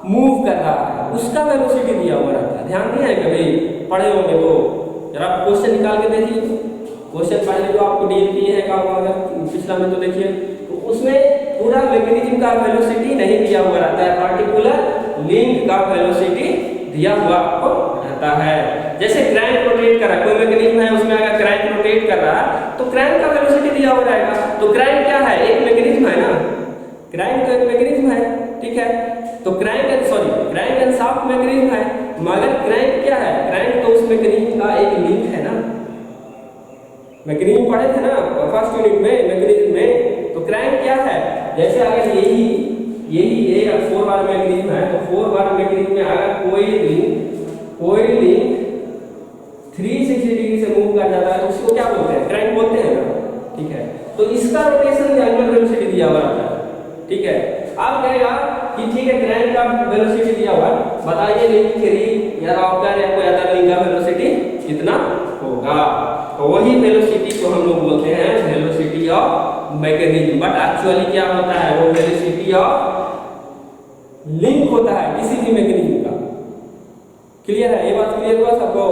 Speaker 1: मूव कर रहा है, उसका वेलोसिटी दिया हुआ रहता है। ध्यान नहीं है कभी पढ़े होंगे तो जरा क्वेश्चन निकाल के देखिए, क्वेश्चन पहले जो आपको डील किए हैं काम अगर पिछला में तो देखिए, तो उसमें पूरा मैकेनिज्म का वेलोसिटी नहीं दिया हुआ रहता है, पार्टिकुलर लिंक का वेलोसिटी दिया हुआ आपको रहता है। जैसे क्रैंक रोटेट कर रहा है, कोई मैकेनिज्म है उसमें अगर क्रैंक रोटेट कर रहा है तो क्रैंक का वेलोसिटी दिया हुआ रहेगा। तो क्रैंक क्या है, एक मैकेनिज्म है ना, क्रैंक तो एक मैकेनिज्म है, ठीक है, तो क्रैंक एंड शाफ्ट मैकेनिज्म है, मगर क्रैंक क्या है, क्रैंक तो उस मैकेनिज्म का एक लिंक है ना, मैकेनिज्म पढ़े थे ना फर्स्ट यूनिट में मैकेनिज्म में, तो क्रैंक क्या है, जैसे अगर यही एक 4 बार मैकेनिज्म है तो 4 बार मैकेनिज्म में अगर कोई लिंक 360 डिग्री से मूव कर जाता है तो उसको क्या बोलते हैं, क्रैंक बोलते हैं ना, ठीक है, तो इसका रोटेशन एंगुलर वेलोसिटी दिया हुआ रहता है, ठीक है। आप कहेगा कि ठीक है क्रैंक का वेलोसिटी दिया हुआ, बताइए लिंक 3 या रॉकर या कोई अदर लिंक का वेलोसिटी कितना होगा, तो वही वेलोसिटी को हम लोग बोलते हैं velocity of mechanism. But actually क्या होता है, वो वेलोसिटी ऑफ लिंक होता है किसी भी मैकेनिज्म का। क्लियर है, ये बात क्लियर हुआ सबको?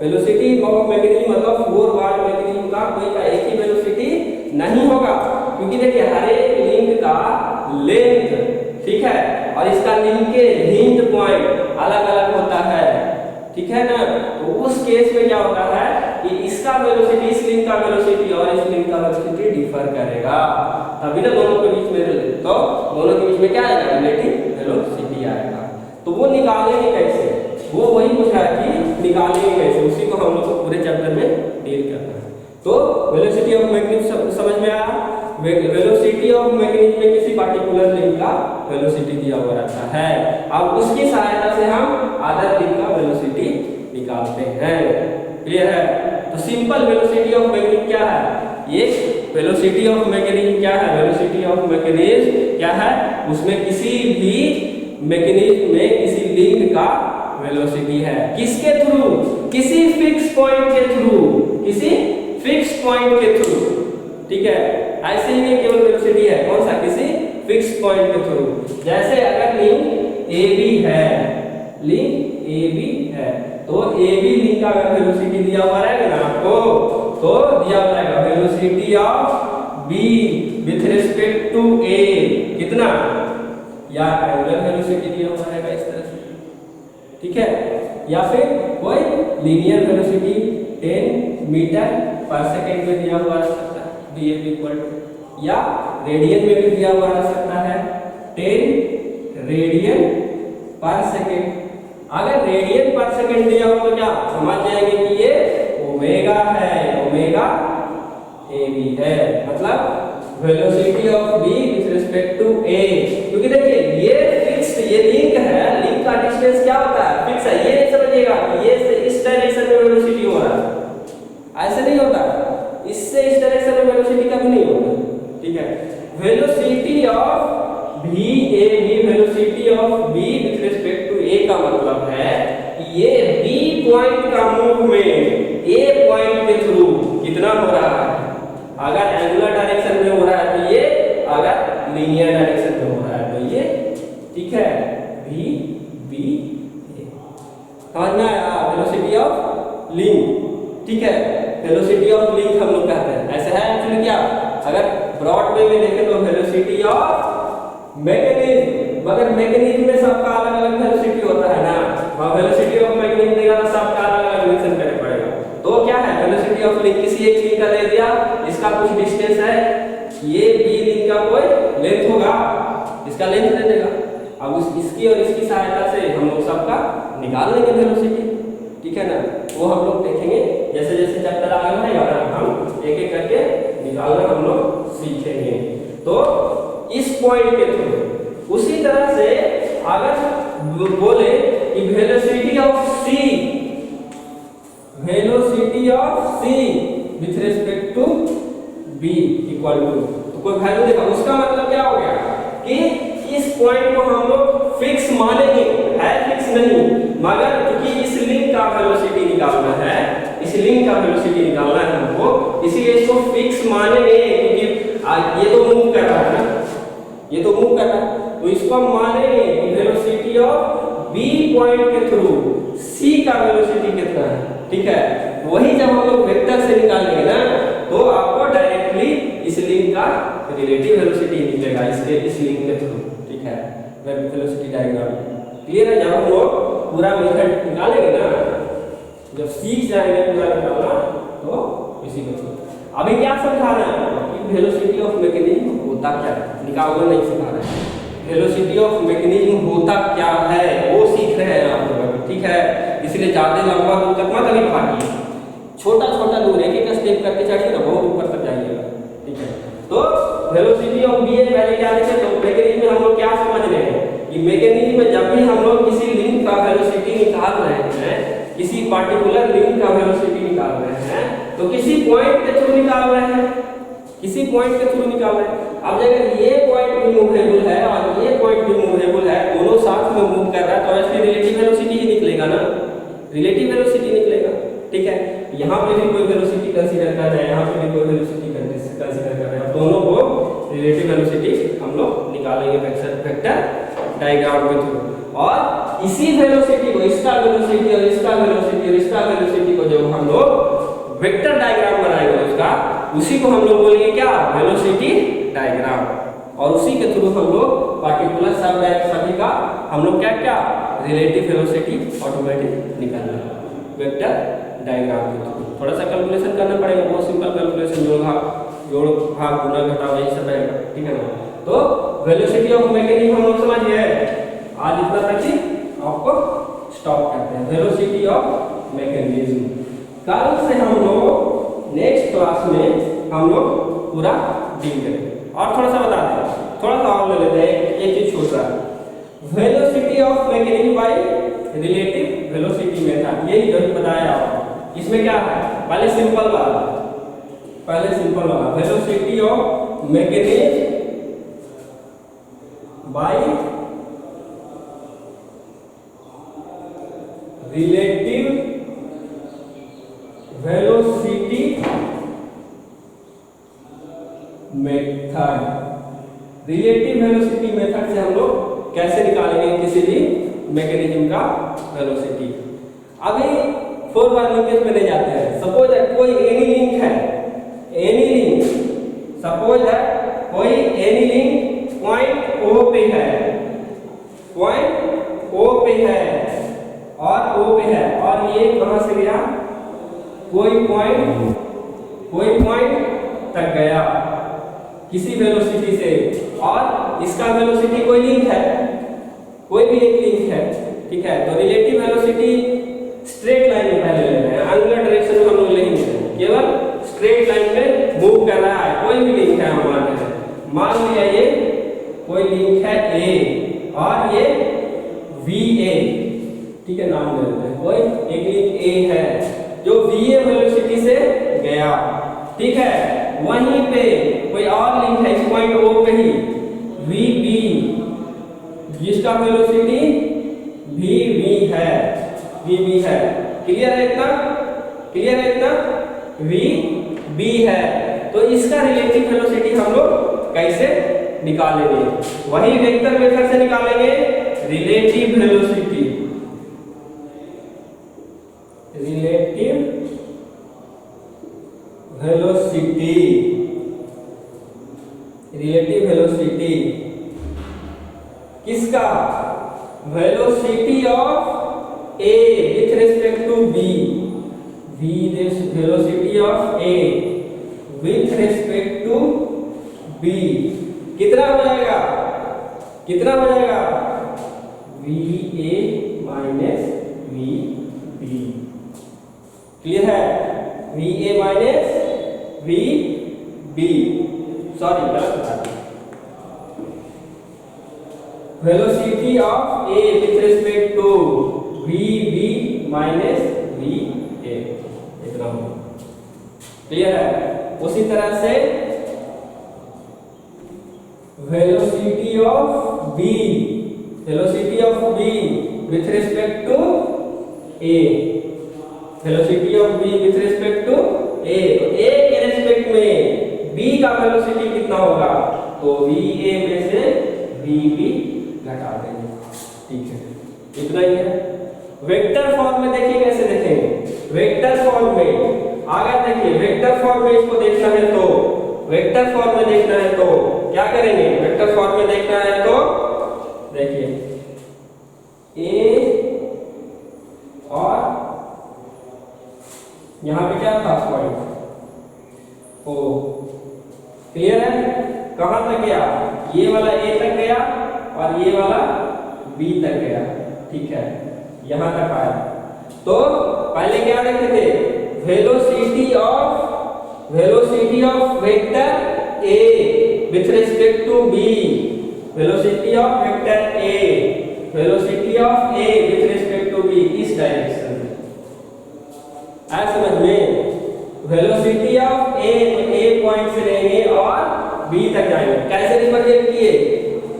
Speaker 1: वेलोसिटी ऑफ मैकेनिज्म मतलब 4 बार मैकेनिज्म का कोई का एक ही वेलोसिटी नहीं होगा, क्योंकि देखिए हर एक लिंक का लेंथ, ठीक है, और इसका लिंक के हिंज पॉइंट अलग अलग होता है, ठीक है ना, तो उस केस में क्या होता है कि इसका वेलोसिटी, इस लिंक का वेलोसिटी और इस लिंक का वेलोसिटी डिफर करेगा, तभी ना दोनों के बीच में, तो दोनों के बीच में क्या आएगा, रिलेटिव वेलोसिटी आएगा। तो वो निकालेंगे कैसे, वो वही पूछ रहा है कि निकालेंगे कैसे, उसी को हम लोग को पूरे चैप्टर में डील करना है। तो वेलोसिटी ऑफ मैकेनिज्म समझ में आया, वेलोसिटी ऑफ मैकेनिज्म में किसी पार्टिकुलर लिंक का वेलोसिटी दिया हुआ रहता है, अब उसकी सहायता से हम अदर लिंक का वेलोसिटी निकालते हैं। क्लियर है? तो सिंपल वेलोसिटी ऑफ मैकेनिज्म क्या है, ये वेलोसिटी ऑफ मैकेनिज्म क्या है, वेलोसिटी ऑफ मैकेनिज्म क्या है, उसमें किसी भी मैकेनिज्म में किसी लिंक का वेलोसिटी है, किसके थ्रू, किसी फिक्स पॉइंट के थ्रू, किसी फिक्स पॉइंट के थ्रू, ठीक है, ऐसे ही नहीं केवल वेलोसिटी है, कौन सा, किसी फिक्स पॉइंट के थ्रू। जैसे अगर लिंक AB है, लिंक AB है, तो AB लिंक का अगर वेलोसिटी दिया हुआ रहेगा ना आपको, तो दिया हुआ रहेगा velocity of B with respect to A कितना, या एंगुलर वेलोसिटी दिया हुआ रहेगा इस तरह से, ठीक है, या फिर कोई लीनियर वेलोसिटी 10 मीटर पर सेकंड में दिया हुआ रह सकता है, df इक्वल टू, या रेडियन में भी दिया हुआ रह सकता है 10 रेडियन पर सेकंड। अगर रेडियन पर सेकंड दिया हो तो क्या समझ जाएंगे कि ये ओमेगा है, ओमेगा AB है, मतलब velocity of B with respect to A, क्योंकि देखिए ये फिक्स्ड, ये लिंक है, लिंक का डिस्टेंस क्या होता है, फिक्स है, ये नहीं समझिएगा कि ये से इस डायरेक्शन में वेलोसिटी हो रहा है, ऐसे नहीं होता, इससे इस डायरेक्शन में वेलोसिटी कभी नहीं होगा, ठीक है। Velocity of VAB, velocity of B with respect to A का मतलब है कि ये B पॉइंट का मूवमेंट A पॉइंट के थ्रू कितना हो रहा है, अगर एंगुलर डायरेक्शन में हो रहा है तो ये, अगर लीनियर डायरेक्शन में हो रहा है तो ये, ठीक है, VB समझ में आया, वेलोसिटी ऑफ लिंक, ठीक है, वेलोसिटी ऑफ लिंक हम लोग कहते हैं, ऐसा है एक्चुअली क्या, अगर ब्रॉड वे में देखें तो वेलोसिटी ऑफ मैकेनिज्म, मगर मैकेनिज्म में सबका अलग अलग वेलोसिटी होता है ना, वहां वेलोसिटी ऑफ मैकेनिज्म देगा तो सबका अलग अलग मेंशन करना पड़ेगा। तो क्या है, वेलोसिटी ऑफ लिंक किसी एक लिंक का दे दिया, इसका कुछ डिस्टेंस है, ये B लिंक का कोई लेंथ होगा, इसका लेंथ दे देगा, अब इसकी और इसकी सहायता से हम लोग सबका निकाल लेंगे वेलोसिटी, ठीक है ना। वो हम लोग देखेंगे। जैसे जैसे चैप्टर आगे बढ़ेगा ना हम एक एक करके निकालना हम लोग सीखेंगे। तो इस पॉइंट के थ्रू उसी तरह से अगर बोले कि velocity of C with respect to B equal to, तो कोई वैल्यू देखा, उसका मतलब क्या हो गया कि इस पॉइंट को हम लोग फिक्स मानेंगे, है फिक्स नहीं, मगर क्योंकि इस लिंक का वेलोसिटी निकालना है, इस लिंक का वेलोसिटी निकालना है हमको, इसीलिए इसको फिक्स मानेंगे। क्योंकि ये तो मूव कर रहा है ना, ये तो मूव कर रहा है, तो इसको हम मानेंगे कि वेलोसिटी ऑफ बी पॉइंट के थ्रू सी का वेलोसिटी कितना है, ठीक है। वही जब हम लोग वेक्टर से निकालेंगे ना तो आपको डायरेक्टली इस लिंक का रिलेटिव वेलोसिटी निकलेगा इसके इस लिंक के थ्रू, ठीक है। वेलोसिटी डायग्राम क्लियर है। जब हम लोग पूरा मेथड निकालेंगे ना, जब सीख जाएंगे पूरा निकालना, तो इसी के थ्रू अभी क्या समझा रहे हैं कि वेलोसिटी ऑफ मैकेनिज्म होता क्या है, निकालना नहीं सिखा रहे हैं। वेलोसिटी ऑफ मैकेनिज्म होता क्या है वो सीख रहे हैं आप लोग, ठीक है। इसलिए ज्यादा लंबा दूर तक मत अभी भागिए, छोटा छोटा दूर एक एक स्टेप करके चढ़िए ना, बहुत ऊपर तक जाइएगा, ठीक है। तो वेलोसिटी ऑफ बी है, पहले क्या देखे, तो मैकेनिज्म में हम लोग क्या समझ रहे हैं कि मैकेनिज्म में जब भी हम लोग किसी लिंक का वेलोसिटी निकाल रहे हैं, किसी पार्टिकुलर लिंक का वेलोसिटी निकाल रहे हैं, तो किसी पॉइंट के थ्रू निकाल रहे हैं, किसी पॉइंट के थ्रू निकाल रहे हैं। अब अगर ये पॉइंट भी मूवेबल है और ये पॉइंट भी मूवेबल है, दोनों साथ में मूव कर रहा है, तो ऐसे रिलेटिव वेलोसिटी ही निकलेगा ना, रिलेटिव वेलोसिटी निकलेगा, ठीक है। यहाँ पे भी कोई वेलोसिटी कंसीडर कर रहे हैं, यहाँ पे भी कोई वेलोसिटी कंसीडर कर रहे हैं, दोनों को रिलेटिव वेलोसिटी हम लोग निकालेंगे वेक्टर डायग्राम के थ्रू। और इसी वेलोसिटी को, इसका वेलोसिटी और इसका वेलोसिटी और इसका वेलोसिटी को जब हम लोग वेक्टर डायग्राम बनाएंगे उसका, उसी को हम लोग बोलेंगे क्या, वेलोसिटी डायग्राम। और उसी के थ्रू हम लोग पार्टिकुलर सब सभी का हम लोग क्या क्या रिलेटिव वेलोसिटी ऑटोमेटिक निकालना है वेक्टर डायग्राम के थ्रू। थोड़ा सा कैलकुलेशन करना पड़ेगा, बहुत सिंपल कैलकुलेशन, जोड़ भाग गुना घटाव यही सब रहेगा, ठीक है ना। तो वेलोसिटी ऑफ मैकेनिज्म हम लोग समझ गए, आज इतना तक ही आपको स्टॉप करते हैं। वेलोसिटी ऑफ मैकेनिज्म कल से हम लोग नेक्स्ट क्लास में हम लोग पूरा डील करेंगे। और थोड़ा सा बता दें, थोड़ा सा और ले लेते हैं, एक चीज छूट रहा है। Velocity of mechanism by relative velocity method, यही जो बताया आपको। इसमें क्या है, पहले सिंपल वाला velocity of mechanism by relative velocity method. Relative velocity method से हम लोग कैसे निकालेंगे किसी भी मैकेनिज्म का वेलोसिटी। अभी 4 बार लिंकेज में नहीं जाते हैं। सपोज कोई एनी लिंक है, एनी लिंक, सपोज है कोई एनी लिंक पॉइंट ओ पे है, पॉइंट ओ पे है और ओ पे है, और ये कहां से गया, कोई पॉइंट तक गया किसी वेलोसिटी से, और इसका वेलोसिटी कोई लिंक है, कोई भी एक लिंक है, ठीक है। तो रिलेटिव वेलोसिटी स्ट्रेट लाइन में पहले ले रहे हैं, एंगुलर डायरेक्शन में हम लोग नहीं ले रहे हैं, केवल स्ट्रेट लाइन में मूव कर रहा है। कोई भी लिंक है, हम मान लिया ये कोई लिंक है ए और ये VA, ठीक है, नाम ले लेते हैं। कोई एक लिंक ए है जो VA वेलोसिटी से गया, ठीक है। वहीं पे कोई और लिंक है इस पॉइंट O पे ही VB, जिसका वेलोसिटी VB है। क्लियर है इतना, VB है। तो इसका रिलेटिव वेलोसिटी हम लोग कैसे निकालेंगे, वही वेक्टर मेथड से निकालेंगे। रिलेटिव वेलोसिटी किसका, velocity of A with respect to B, velocity of A with respect to B कितना हो जाएगा, VA माइनस VB, क्लियर है? V A minus we B, sorry गलत बता दिया, velocity of A with respect to V B minus we A, इतना हो। Clear है? उसी तरह से velocity of B with respect to A, velocity of B with respect to a, तो ए के रिस्पेक्ट में बी का वेलोसिटी कितना होगा, तो वी ए में से वी बी घटा देंगे। ठीक है, इतना ही है। वेक्टर फॉर्म में देखिए कैसे देखेंगे, वेक्टर फॉर्म में अगर देखिए वेक्टर फॉर्म में इसको देखना है तो, वेक्टर फॉर्म में देखना है तो क्या करेंगे, वेक्टर फॉर्म में देखना है तो देखिए ए और यहां पे क्या था पॉइंट ओ, क्लियर है? कहां तक गया, ये वाला ए तक गया और ये वाला बी तक गया। ठीक है, यहां तक आया। तो पहले क्या लिखे थे, velocity of vector A with respect to B, velocity of vector A, velocity of A with respect to B इस डायरेक्शन में। आया समझ में? वेलोसिटी ऑफ ए पॉइंट से लेंगे और बी तक जाएंगे। कैसे रिप्रेजेंट किए,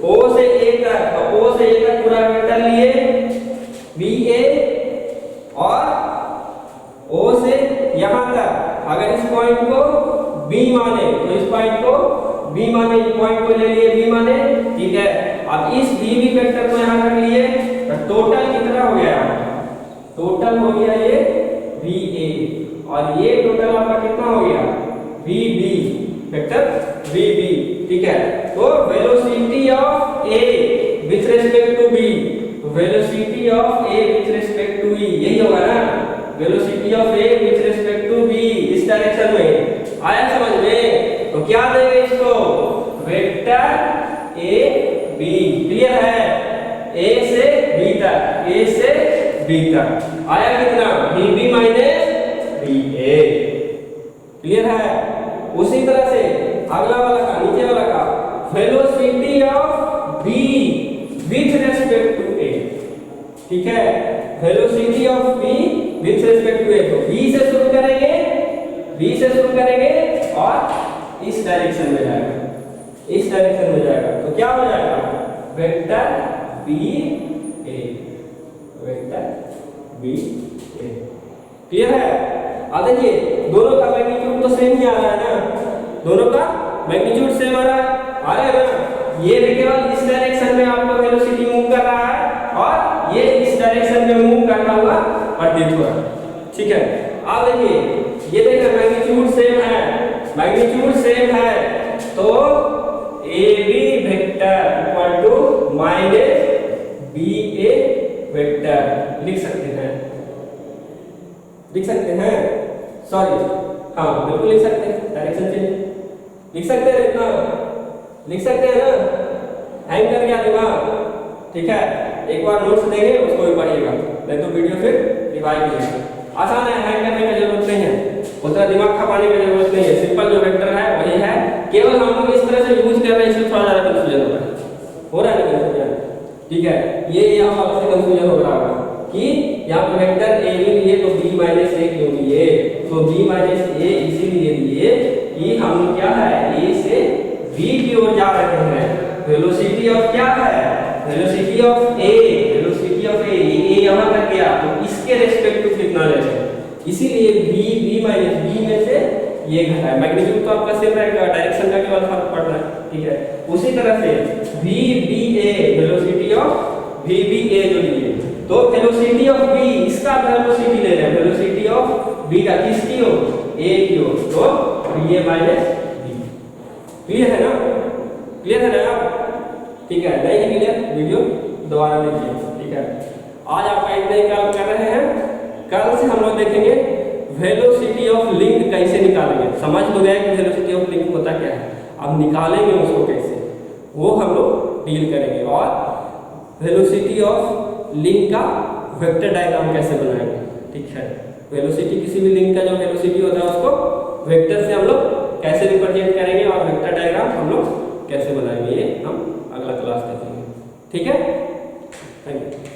Speaker 1: ओ से ए तक, तो ओ से ए तक पूरा वेक्टर लिए बी ए, और ओ से यहां तक अगर इस पॉइंट को बी माने तो इस पॉइंट को बी माने, इस पॉइंट को ले लिए बी माने। ठीक है, अब इस बी बी वेक्टर को यहां तक लिए तो टोटल कितना हो गया, टोटल हो गया ये वी ए, और ये टोटल आपका कितना हो गया V B, vector V B. ठीक है, तो velocity of A with respect to B, velocity of A with respect to B, यही होगा ना, velocity of A with respect to B इस डायरेक्शन में। आया समझ में? तो क्या देंगे इसको, वेक्टर ए बी। क्लियर है? ए से बी तक, ए से बी तक आया कितना, बी बी माइनस बी ए। क्लियर है? उसी तरह से अगला वाला का, नीचे वाला का, velocity of B with respect to a. ठीक है, velocity of B with respect to a, तो बी से शुरू करेंगे, बी से शुरू करेंगे और इस डायरेक्शन में जाएगा, इस डायरेक्शन में जाएगा, तो क्या हो जाएगा, vector B A, vector B A. Clear है? अब देखिए दोनों का मैग्नीट्यूड तो सेम ही आ रहा है ना, दोनों का मैग्नीट्यूड सेम आ रहा है ना। ये केवल इस डायरेक्शन में आपका वेलोसिटी मूव कर रहा है और ये इस डायरेक्शन में मूव करता हुआ प्रतीत हो रहा है। ठीक है, अब देखिए ये देखिए मैग्नीट्यूड सेम है, मैग्नीट्यूड सेम है, तो A B vector equal to minus B A vector लिख सकते हैं, लिख सकते हैं, सॉरी हाँ बिल्कुल लिख सकते हैं, डायरेक्शन चेंज लिख सकते हैं, इतना लिख सकते हैं ना, हैंग कर गया दिमाग। ठीक है, एक बार नोट्स देंगे उसको भी पढ़िएगा, नहीं तो वीडियो फिर रिवाइव कीजिए। आसान है, हैंग करने की जरूरत नहीं है, उतना दिमाग खपाने की जरूरत नहीं है, सिंपल जो वेक्टर है वही है, केवल हम लोग इस तरह से यूज कर रहे हैं इसलिए थोड़ा ज्यादा कंफ्यूजन हो रहा है ना कंफ्यूजन। ठीक है, ये यहाँ वाला से कंफ्यूजन हो रहा होगा कि यहाँ पे वेक्टर ए भी लिए तो b माइनस ए क्यों लिए, तो b माइनस ए इसीलिए लिए कि हम क्या है a से b की ओर जा रहे हैं। वेलोसिटी ऑफ क्या है, velocity of a, velocity of a, ये यहाँ तक गया तो इसके रेस्पेक्ट टू कितना ले लें, इसीलिए b माइनस b में से ये घटा है। मैग्नीट्यूड तो आपका सेम रहेगा, डायरेक्शन का केवल फर्क पड़ रहा है। ठीक है, उसी तरह से v b a, velocity of v b a जो लिए, तो वेलोसिटी ऑफ b इसका वेलोसिटी ले रहे हैं, वेलोसिटी ऑफ b का किसकी ओर, a की ओर, तो va माइनस b। क्लियर है ना, क्लियर है ना? ठीक है, नहीं है क्लियर, वीडियो दोबारा देखिए। ठीक है, आज आपका इतना ही काम कर रहे हैं, कल से हम लोग देखेंगे वेलोसिटी ऑफ लिंक कैसे निकालेंगे। समझ तो गए कि वेलोसिटी ऑफ लिंक होता क्या है, अब निकालेंगे उसको कैसे, वो हम लोग डील करेंगे, और वेलोसिटी ऑफ लिंक का वेक्टर डायग्राम कैसे बनाएंगे। ठीक है। वेलोसिटी किसी भी लिंक का जो वेलोसिटी होता है उसको वेक्टर से हम लोग कैसे रिप्रेजेंट करेंगे और वेक्टर डायग्राम हम लोग कैसे बनाएंगे, ये हम अगला क्लास देखेंगे। ठीक है, थैंक यू।